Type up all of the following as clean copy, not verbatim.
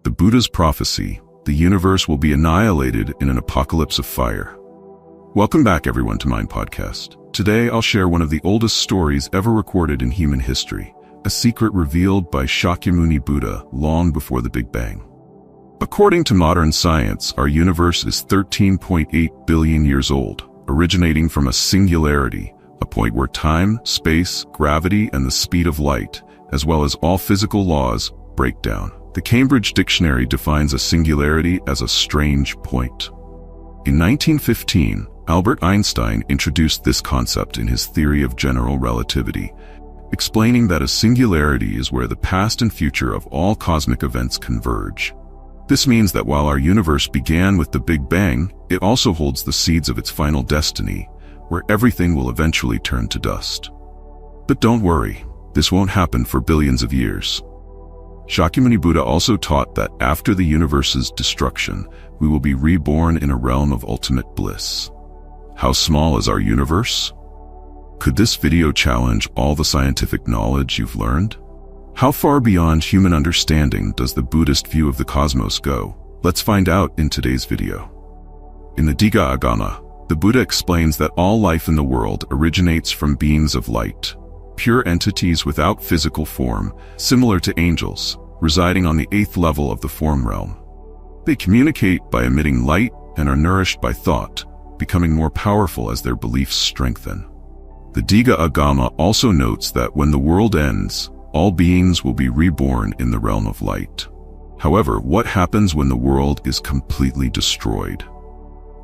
The Buddha's prophecy, the universe will be annihilated in an apocalypse of fire. Welcome back everyone to Mind Podcast. Today I'll share one of the oldest stories ever recorded in human history, a secret revealed by Shakyamuni Buddha long before the Big Bang. According to modern science, our universe is 13.8 billion years old, originating from a singularity, a point where time, space, gravity, and the speed of light, as well as all physical laws, break down. The Cambridge Dictionary defines a singularity as a strange point. In 1915, Albert Einstein introduced this concept in his theory of general relativity, explaining that a singularity is where the past and future of all cosmic events converge. This means that while our universe began with the Big Bang, it also holds the seeds of its final destiny, where everything will eventually turn to dust. But don't worry, this won't happen for billions of years. Shakyamuni Buddha also taught that after the universe's destruction, we will be reborn in a realm of ultimate bliss. How small is our universe? Could this video challenge all the scientific knowledge you've learned? How far beyond human understanding does the Buddhist view of the cosmos go? Let's find out in today's video. In the Digha Agama, the Buddha explains that all life in the world originates from beings of light, pure entities without physical form, similar to angels, residing on the 8th level of the form realm. They communicate by emitting light and are nourished by thought, becoming more powerful as their beliefs strengthen. The Digha Agama also notes that when the world ends, all beings will be reborn in the realm of light. However, what happens when the world is completely destroyed?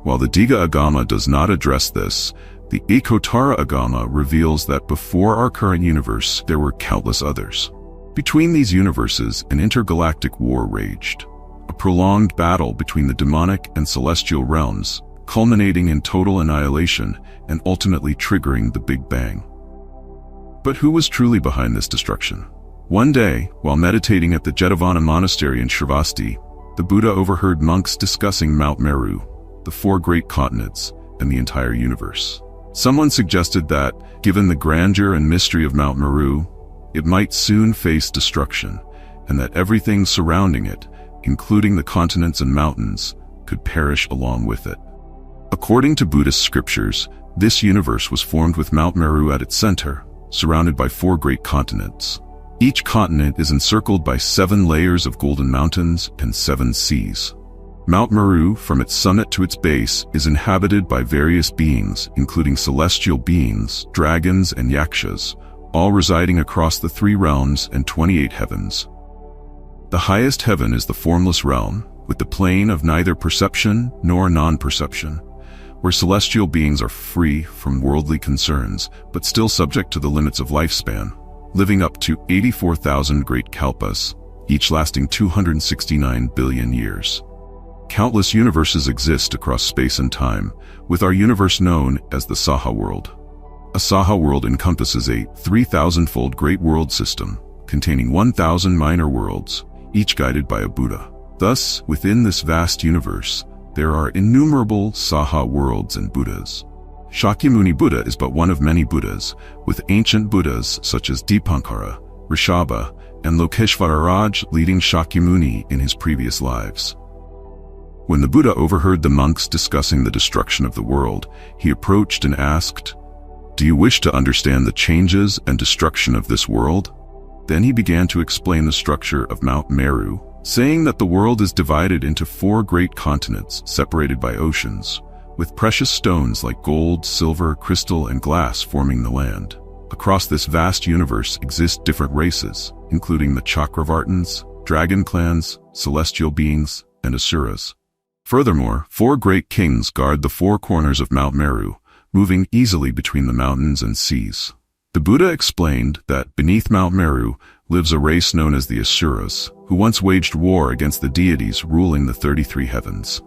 While the Digha Agama does not address this, the Ekottara Agama reveals that before our current universe, there were countless others. Between these universes, an intergalactic war raged, a prolonged battle between the demonic and celestial realms, culminating in total annihilation and ultimately triggering the Big Bang. But who was truly behind this destruction? One day, while meditating at the Jetavana monastery in Shravasti, the Buddha overheard monks discussing Mount Meru, the 4 great continents, and the entire universe. Someone suggested that, given the grandeur and mystery of Mount Meru, it might soon face destruction, and that everything surrounding it, including the continents and mountains, could perish along with it. According to Buddhist scriptures, this universe was formed with Mount Meru at its center, surrounded by 4 great continents. Each continent is encircled by 7 layers of golden mountains and 7 seas. Mount Meru, from its summit to its base, is inhabited by various beings, including celestial beings, dragons, and yakshas, all residing across the 3 realms and 28 heavens. The highest heaven is the formless realm, with the plane of neither perception nor non-perception, where celestial beings are free from worldly concerns, but still subject to the limits of lifespan, living up to 84,000 great kalpas, each lasting 269 billion years. Countless universes exist across space and time, with our universe known as the Saha world. A Saha world encompasses a 3,000-fold great world system, containing 1,000 minor worlds, each guided by a Buddha. Thus, within this vast universe, there are innumerable Saha worlds and Buddhas. Shakyamuni Buddha is but one of many Buddhas, with ancient Buddhas such as Dipankara, Rishabha, and Lokeshvararaj leading Shakyamuni in his previous lives. When the Buddha overheard the monks discussing the destruction of the world, he approached and asked, "Do you wish to understand the changes and destruction of this world?" Then he began to explain the structure of Mount Meru, saying that the world is divided into 4 great continents separated by oceans, with precious stones like gold, silver, crystal, and glass forming the land. Across this vast universe exist different races, including the Chakravartins, dragon clans, celestial beings, and asuras. Furthermore, 4 great kings guard the 4 corners of Mount Meru, moving easily between the mountains and seas. The Buddha explained that beneath Mount Meru lives a race known as the Asuras, who once waged war against the deities ruling the 33 heavens.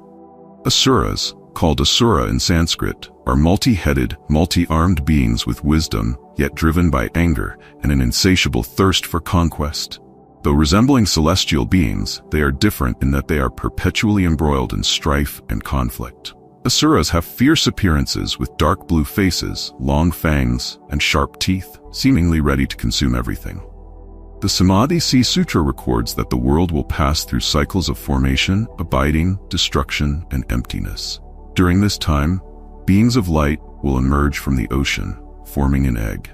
Asuras, called Asura in Sanskrit, are multi-headed, multi-armed beings with wisdom, yet driven by anger and an insatiable thirst for conquest. Though resembling celestial beings, they are different in that they are perpetually embroiled in strife and conflict. Asuras have fierce appearances with dark blue faces, long fangs, and sharp teeth, seemingly ready to consume everything. The Samadhi Sea Sutra records that the world will pass through cycles of formation, abiding, destruction, and emptiness. During this time, beings of light will emerge from the ocean, forming an egg.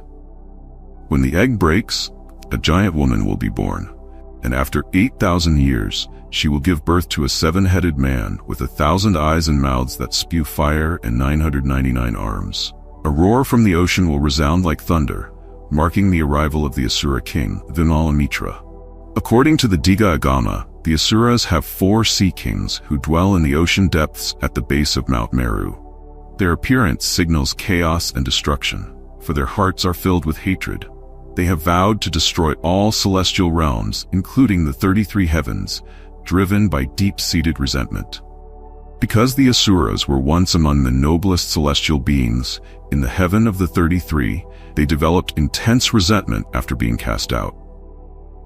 When the egg breaks, a giant woman will be born, and after 8,000 years, she will give birth to a 7-headed man with 1,000 eyes and mouths that spew fire and 999 arms. A roar from the ocean will resound like thunder, marking the arrival of the Asura king, Vimalamitra. According to the Digha Agama, the Asuras have 4 sea kings who dwell in the ocean depths at the base of Mount Meru. Their appearance signals chaos and destruction, for their hearts are filled with hatred. They have vowed to destroy all celestial realms, including the 33 heavens, driven by deep-seated resentment. Because the Asuras were once among the noblest celestial beings in the heaven of the 33, they developed intense resentment after being cast out.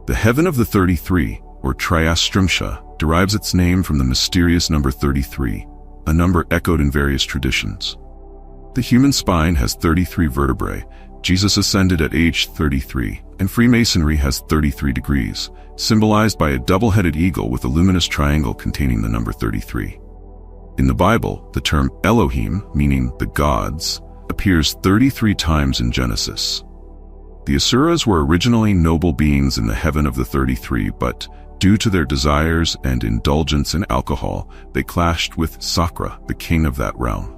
The heaven of the 33, or Triastrimsha, derives its name from the mysterious number 33, a number echoed in various traditions. The human spine has 33 vertebrae, Jesus ascended at age 33, and Freemasonry has 33 degrees, symbolized by a double-headed eagle with a luminous triangle containing the number 33. In the Bible, the term Elohim, meaning the gods, appears 33 times in Genesis. The Asuras were originally noble beings in the heaven of the 33, but due to their desires and indulgence in alcohol, they clashed with Sakra, the king of that realm.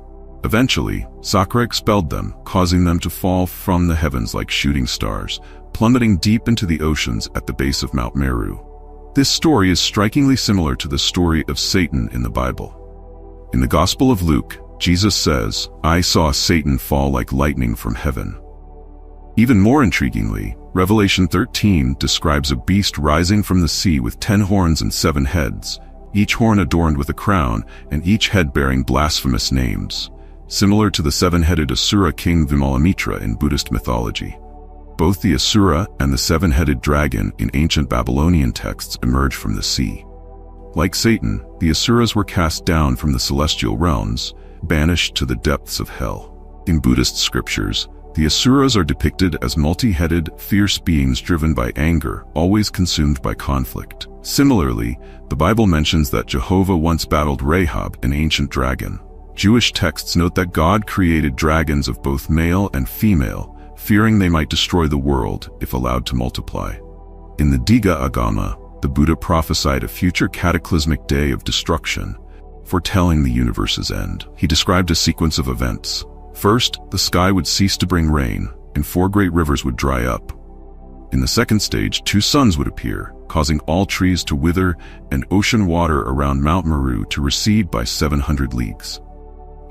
Eventually, Sakra expelled them, causing them to fall from the heavens like shooting stars, plummeting deep into the oceans at the base of Mount Meru. This story is strikingly similar to the story of Satan in the Bible. In the Gospel of Luke, Jesus says, "I saw Satan fall like lightning from heaven." Even more intriguingly, Revelation 13 describes a beast rising from the sea with 10 horns and 7 heads, each horn adorned with a crown, and each head bearing blasphemous names, similar to the 7-headed Asura king Vimalamitra in Buddhist mythology. Both the Asura and the 7-headed dragon in ancient Babylonian texts emerge from the sea. Like Satan, the Asuras were cast down from the celestial realms, banished to the depths of hell. In Buddhist scriptures, the Asuras are depicted as multi-headed, fierce beings driven by anger, always consumed by conflict. Similarly, the Bible mentions that Jehovah once battled Rahab, an ancient dragon. Jewish texts note that God created dragons of both male and female, fearing they might destroy the world if allowed to multiply. In the Digha Agama, the Buddha prophesied a future cataclysmic day of destruction, foretelling the universe's end. He described a sequence of events. First, the sky would cease to bring rain, and 4 great rivers would dry up. In the second stage, 2 suns would appear, causing all trees to wither and ocean water around Mount Meru to recede by 700 leagues.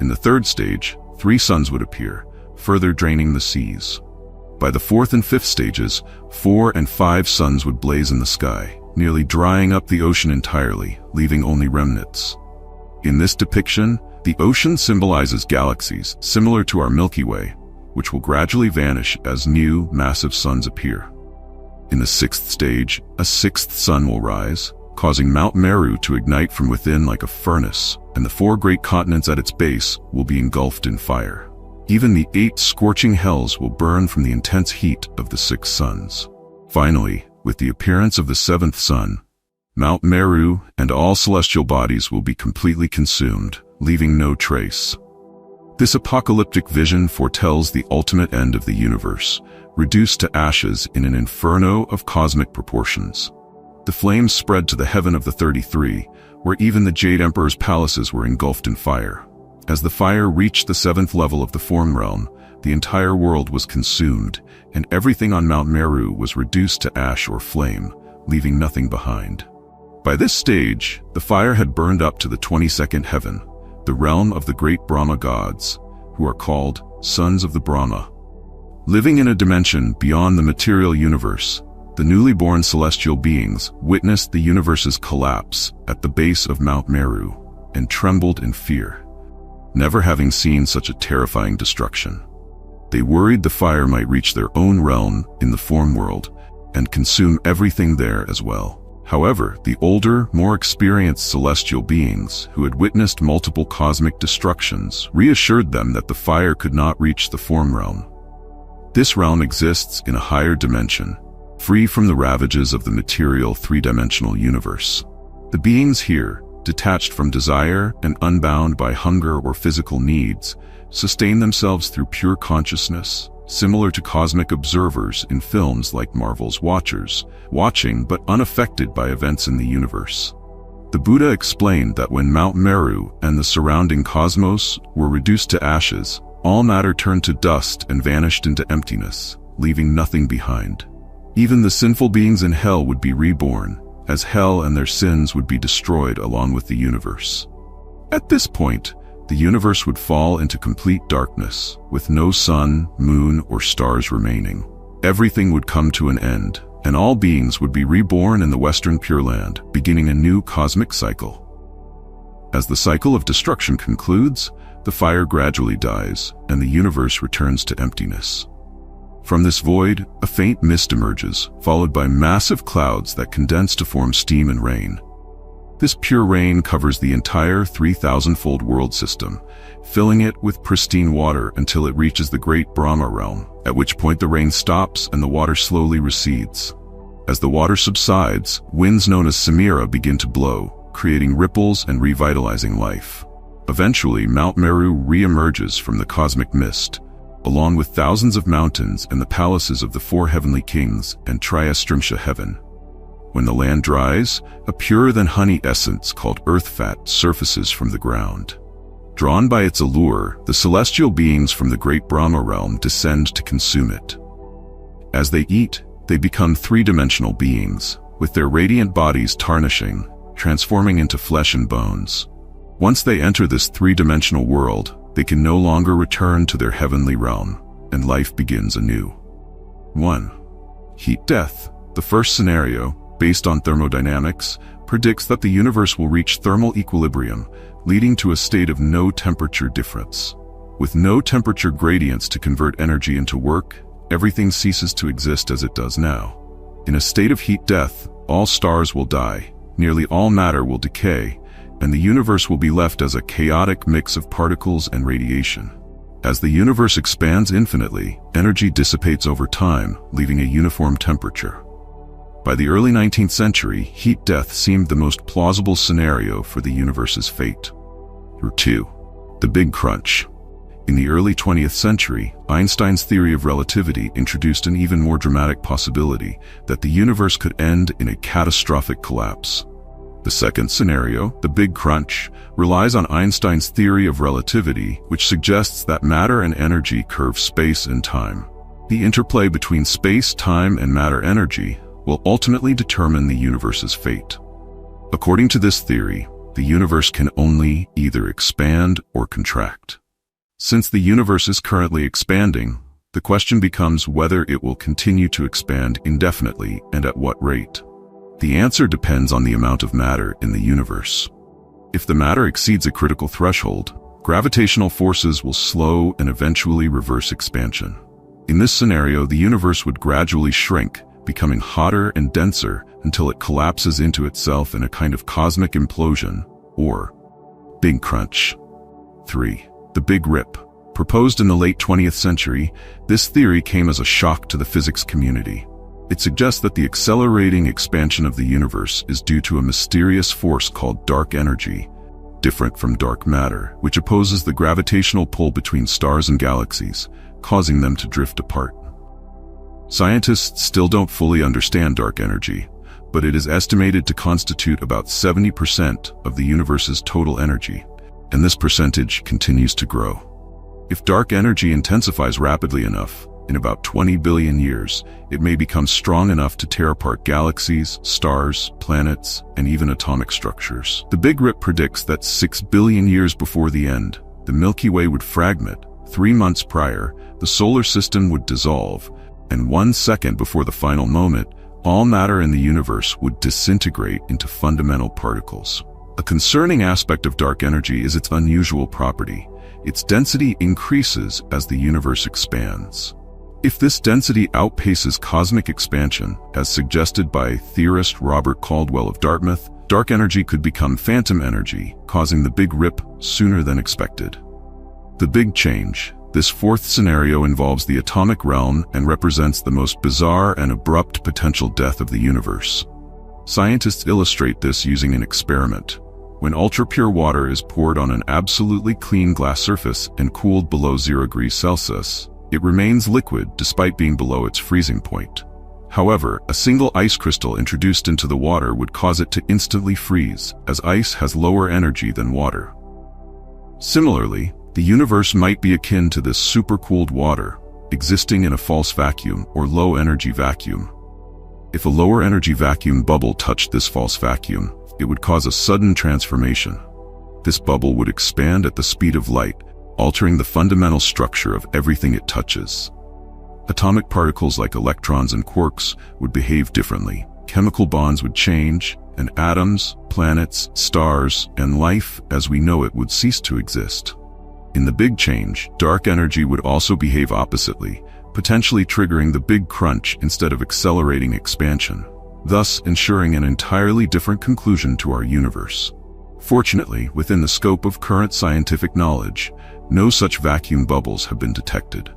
In the third stage, 3 suns would appear, further draining the seas. By the 4th and 5th stages, 4 and 5 suns would blaze in the sky, nearly drying up the ocean entirely, leaving only remnants. In this depiction, the ocean symbolizes galaxies similar to our Milky Way, which will gradually vanish as new, massive suns appear. In the 6th stage, a 6th sun will rise, causing Mount Meru to ignite from within like a furnace, and the 4 great continents at its base will be engulfed in fire. Even the 8 scorching hells will burn from the intense heat of the 6 suns. Finally, with the appearance of the 7th sun, Mount Meru and all celestial bodies will be completely consumed, leaving no trace. This apocalyptic vision foretells the ultimate end of the universe, reduced to ashes in an inferno of cosmic proportions. The flames spread to the heaven of the 33, where even the Jade Emperor's palaces were engulfed in fire. As the fire reached the 7th level of the form realm, the entire world was consumed, and everything on Mount Meru was reduced to ash or flame, leaving nothing behind. By this stage, the fire had burned up to the 22nd heaven, the realm of the great Brahma gods, who are called sons of the Brahma. Living in a dimension beyond the material universe, the newly born celestial beings witnessed the universe's collapse at the base of Mount Meru and trembled in fear, never having seen such a terrifying destruction. They worried the fire might reach their own realm in the form world and consume everything there as well. However, the older, more experienced celestial beings who had witnessed multiple cosmic destructions reassured them that the fire could not reach the form realm. This realm exists in a higher dimension, free from the ravages of the material three-dimensional universe. The beings here, detached from desire and unbound by hunger or physical needs, sustain themselves through pure consciousness, similar to cosmic observers in films like Marvel's Watchers, watching but unaffected by events in the universe. The Buddha explained that when Mount Meru and the surrounding cosmos were reduced to ashes, all matter turned to dust and vanished into emptiness, leaving nothing behind. Even the sinful beings in hell would be reborn, as hell and their sins would be destroyed along with the universe. At this point, the universe would fall into complete darkness, with no sun, moon, or stars remaining. Everything would come to an end, and all beings would be reborn in the Western Pure Land, beginning a new cosmic cycle. As the cycle of destruction concludes, the fire gradually dies, and the universe returns to emptiness. From this void, a faint mist emerges, followed by massive clouds that condense to form steam and rain. This pure rain covers the entire 3,000-fold world system, filling it with pristine water until it reaches the great Brahma realm, at which point the rain stops and the water slowly recedes. As the water subsides, winds known as Samira begin to blow, creating ripples and revitalizing life. Eventually, Mount Meru re-emerges from the cosmic mist, along with thousands of mountains and the palaces of the four heavenly kings and Triastrimsha heaven. When the land dries, a purer-than-honey essence called earth fat surfaces from the ground. Drawn by its allure, the celestial beings from the great Brahma realm descend to consume it. As they eat, they become three-dimensional beings, with their radiant bodies tarnishing, transforming into flesh and bones. Once they enter this three-dimensional world, they can no longer return to their heavenly realm, and life begins anew. 1. Heat death. The first scenario, based on thermodynamics, predicts that the universe will reach thermal equilibrium, leading to a state of no temperature difference. With no temperature gradients to convert energy into work, everything ceases to exist as it does now. In a state of heat death, all stars will die, nearly all matter will decay, and the universe will be left as a chaotic mix of particles and radiation. As the universe expands infinitely, energy dissipates over time, leaving a uniform temperature. By the early 19th century, heat death seemed the most plausible scenario for the universe's fate. 2. The Big Crunch. In the early 20th century, Einstein's theory of relativity introduced an even more dramatic possibility that the universe could end in a catastrophic collapse. The second scenario, the Big Crunch, relies on Einstein's theory of relativity, which suggests that matter and energy curve space and time. The interplay between space, time, and matter-energy will ultimately determine the universe's fate. According to this theory, the universe can only either expand or contract. Since the universe is currently expanding, the question becomes whether it will continue to expand indefinitely and at what rate. The answer depends on the amount of matter in the universe. If the matter exceeds a critical threshold, gravitational forces will slow and eventually reverse expansion. In this scenario, the universe would gradually shrink, becoming hotter and denser until it collapses into itself in a kind of cosmic implosion, or Big Crunch. 3. The Big Rip. Proposed in the late 20th century, this theory came as a shock to the physics community. It suggests that the accelerating expansion of the universe is due to a mysterious force called dark energy, different from dark matter, which opposes the gravitational pull between stars and galaxies, causing them to drift apart. Scientists still don't fully understand dark energy, but it is estimated to constitute about 70% of the universe's total energy, and this percentage continues to grow. If dark energy intensifies rapidly enough, in about 20 billion years, it may become strong enough to tear apart galaxies, stars, planets, and even atomic structures. The Big Rip predicts that 6 billion years before the end, the Milky Way would fragment. 3 months prior, the solar system would dissolve, and 1 second before the final moment, all matter in the universe would disintegrate into fundamental particles. A concerning aspect of dark energy is its unusual property. Its density increases as the universe expands. If this density outpaces cosmic expansion, as suggested by theorist Robert Caldwell of Dartmouth, dark energy could become phantom energy, causing the Big Rip sooner than expected. The Big Change. This fourth scenario involves the atomic realm and represents the most bizarre and abrupt potential death of the universe. Scientists illustrate this using an experiment. When ultra-pure water is poured on an absolutely clean glass surface and cooled below 0 degrees Celsius, it remains liquid despite being below its freezing point. However, a single ice crystal introduced into the water would cause it to instantly freeze, as ice has lower energy than water. Similarly, the universe might be akin to this supercooled water, existing in a false vacuum or low-energy vacuum. If a lower-energy vacuum bubble touched this false vacuum, it would cause a sudden transformation. This bubble would expand at the speed of light, altering the fundamental structure of everything it touches. Atomic particles like electrons and quarks would behave differently. Chemical bonds would change, and atoms, planets, stars, and life as we know it would cease to exist. In the Big Change, dark energy would also behave oppositely, potentially triggering the Big Crunch instead of accelerating expansion, thus ensuring an entirely different conclusion to our universe. Fortunately, within the scope of current scientific knowledge, no such vacuum bubbles have been detected.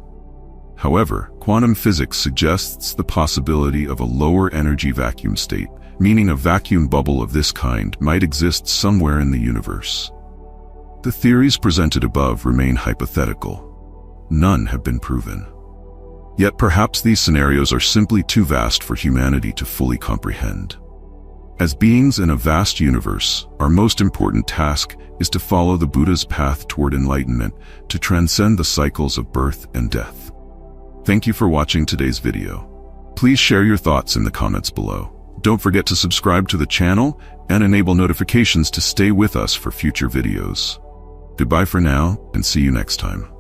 However, quantum physics suggests the possibility of a lower energy vacuum state, meaning a vacuum bubble of this kind might exist somewhere in the universe. The theories presented above remain hypothetical. None have been proven. Yet perhaps these scenarios are simply too vast for humanity to fully comprehend. As beings in a vast universe, our most important task is to follow the Buddha's path toward enlightenment, to transcend the cycles of birth and death. Thank you for watching today's video. Please share your thoughts in the comments below. Don't forget to subscribe to the channel and enable notifications to stay with us for future videos. Goodbye for now, and see you next time.